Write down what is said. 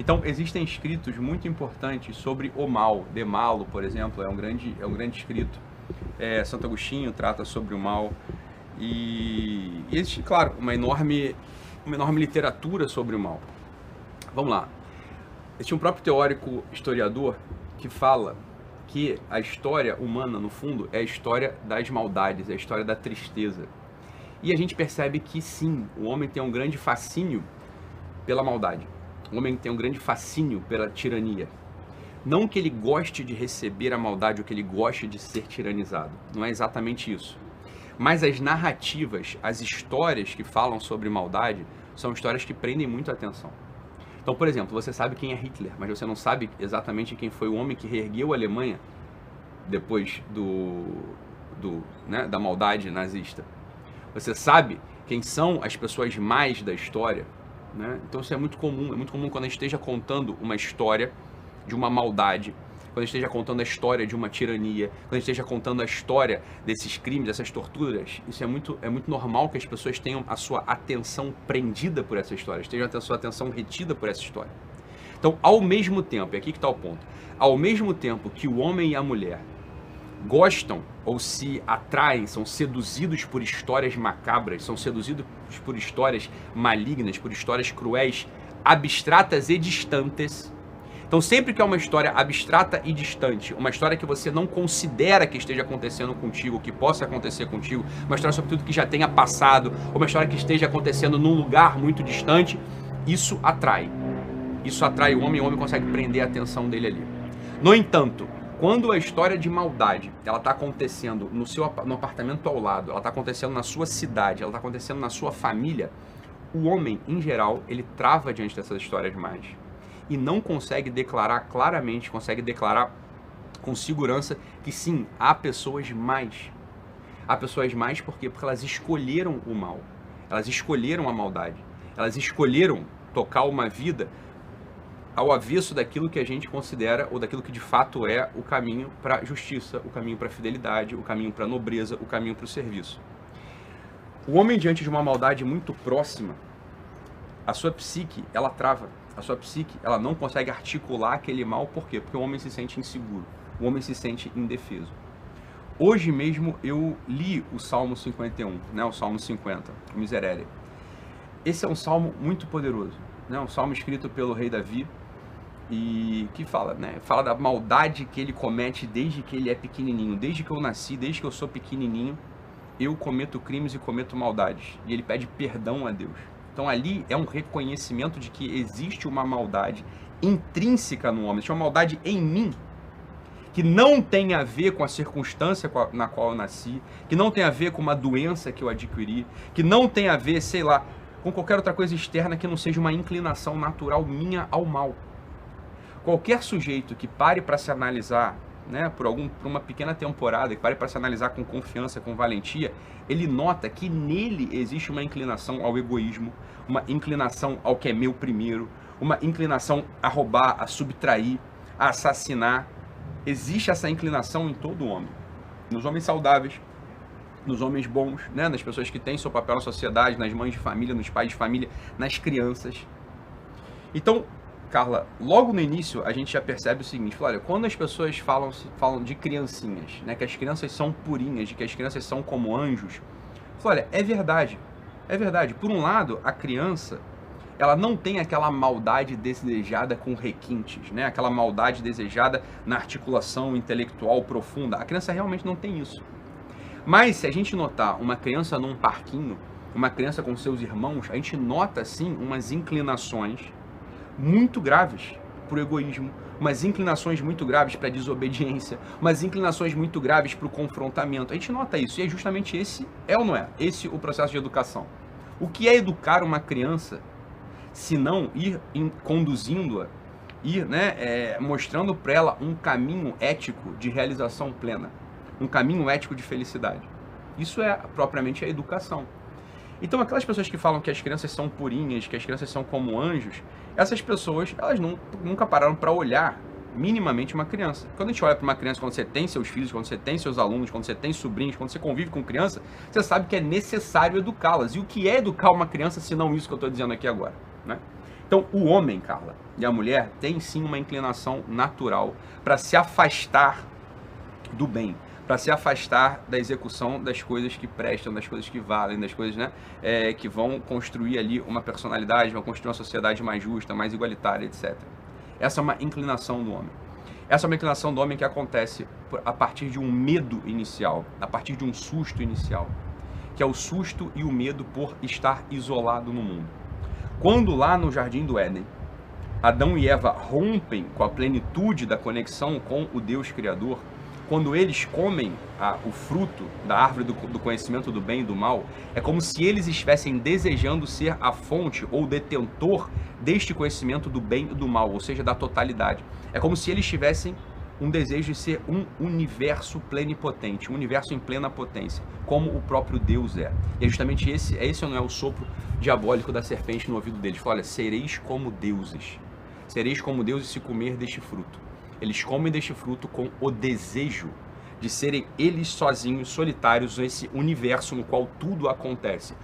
Então, existem escritos muito importantes sobre o mal. De Malo, por exemplo, é um grande escrito. Santo Agostinho trata sobre o mal. E existe, claro, uma enorme literatura sobre o mal. Vamos lá. Existe um próprio teórico historiador que fala que a história humana, no fundo, é a história das maldades, é a história da tristeza. E a gente percebe que sim, o homem tem um grande fascínio pela maldade. O homem tem um grande fascínio pela tirania. Não que ele goste de receber a maldade ou que ele goste de ser tiranizado. Não é exatamente isso. Mas as narrativas, as histórias que falam sobre maldade, são histórias que prendem muito a atenção. Então, por exemplo, você sabe quem é Hitler, mas você não sabe exatamente quem foi o homem que reergueu a Alemanha depois da maldade nazista. Você sabe quem são as pessoas más da história, né? Então isso é muito comum quando a gente esteja contando uma história de uma maldade, quando a gente esteja contando a história de uma tirania, quando a gente esteja contando a história desses crimes, dessas torturas. Isso é muito normal que as pessoas tenham a sua atenção prendida por essa história, tenham a sua atenção retida por essa história. Então, ao mesmo tempo, é aqui que está o ponto, ao mesmo tempo que o homem e a mulher gostam ou se atraem, são seduzidos por histórias macabras, são seduzidos por histórias malignas, por histórias cruéis, abstratas e distantes. Então, sempre que é uma história abstrata e distante, uma história que você não considera que esteja acontecendo contigo, que possa acontecer contigo, uma história sobretudo que já tenha passado, ou uma história que esteja acontecendo num lugar muito distante, isso atrai. Isso atrai o homem consegue prender a atenção dele ali. No entanto, quando a história de maldade, ela está acontecendo no apartamento ao lado, ela está acontecendo na sua cidade, ela está acontecendo na sua família, o homem, em geral, ele trava diante dessas histórias más. E não consegue declarar claramente, consegue declarar com segurança que sim, há pessoas más. Há pessoas más por quê? Porque elas escolheram o mal. Elas escolheram a maldade. Elas escolheram tocar uma vida ao avesso daquilo que a gente considera, ou daquilo que de fato é o caminho para a justiça, o caminho para a fidelidade, o caminho para a nobreza, o caminho para o serviço. O homem, diante de uma maldade muito próxima, a sua psique, ela trava. A sua psique, ela não consegue articular aquele mal. Por quê? Porque o homem se sente inseguro. O homem se sente indefeso. Hoje mesmo eu li o Salmo 51, né? O Salmo 50, o Miserere. Esse é um salmo muito poderoso, né? Um salmo escrito pelo rei Davi e que fala, né? Fala da maldade que ele comete desde que ele é pequenininho. Desde que eu nasci, desde que eu sou pequenininho, eu cometo crimes e cometo maldades. E ele pede perdão a Deus. Então ali é um reconhecimento de que existe uma maldade intrínseca no homem, existe uma maldade em mim, que não tem a ver com a circunstância na qual eu nasci, que não tem a ver com uma doença que eu adquiri, que não tem a ver, sei lá, com qualquer outra coisa externa que não seja uma inclinação natural minha ao mal. Qualquer sujeito que pare para se analisar, né, por uma pequena temporada, que pare para se analisar com confiança, com valentia, ele nota que nele existe uma inclinação ao egoísmo, uma inclinação ao que é meu primeiro, uma inclinação a roubar, a subtrair, a assassinar. Existe essa inclinação em todo homem, nos homens saudáveis, nos homens bons, né, nas pessoas que têm seu papel na sociedade, nas mães de família, nos pais de família, nas crianças. Então, Carla, logo no início a gente já percebe o seguinte, olha, quando as pessoas falam de criancinhas, né, que as crianças são purinhas, de que as crianças são como anjos, olha, é verdade. Por um lado, a criança, ela não tem aquela maldade desejada com requintes, né, aquela maldade desejada na articulação intelectual profunda. A criança realmente não tem isso. Mas se a gente notar uma criança num parquinho, uma criança com seus irmãos, a gente nota sim umas inclinações muito graves para o egoísmo, umas inclinações muito graves para a desobediência, umas inclinações muito graves para o confrontamento. A gente nota isso, e é justamente esse, é ou não é? Esse o processo de educação. O que é educar uma criança, se não ir conduzindo-a, ir, né, mostrando para ela um caminho ético de realização plena, um caminho ético de felicidade? Isso é propriamente a educação. Então, aquelas pessoas que falam que as crianças são purinhas, que as crianças são como anjos, essas pessoas, elas nunca pararam para olhar minimamente uma criança. Quando a gente olha para uma criança, quando você tem seus filhos, quando você tem seus alunos, quando você tem sobrinhos, quando você convive com criança, você sabe que é necessário educá-las. E o que é educar uma criança, se não isso que eu estou dizendo aqui agora, né? Então, o homem, Carla, e a mulher têm sim uma inclinação natural para se afastar do bem, para se afastar da execução das coisas que prestam, das coisas que valem, das coisas, né, que vão construir ali uma personalidade, vão construir uma sociedade mais justa, mais igualitária, etc. Essa é uma inclinação do homem. Essa é uma inclinação do homem que acontece a partir de um medo inicial, a partir de um susto inicial, que é o susto e o medo por estar isolado no mundo. Quando lá no Jardim do Éden, Adão e Eva rompem com a plenitude da conexão com o Deus Criador, quando eles comem o fruto da árvore do conhecimento do bem e do mal, é como se eles estivessem desejando ser a fonte ou detentor deste conhecimento do bem e do mal, ou seja, da totalidade. É como se eles tivessem um desejo de ser um universo plenipotente, um universo em plena potência, como o próprio Deus é. E é justamente esse não é o sopro diabólico da serpente no ouvido deles. Fala, olha, sereis como deuses. Sereis como deuses se comer deste fruto. Eles comem deste fruto com o desejo de serem eles sozinhos, solitários, nesse universo no qual tudo acontece.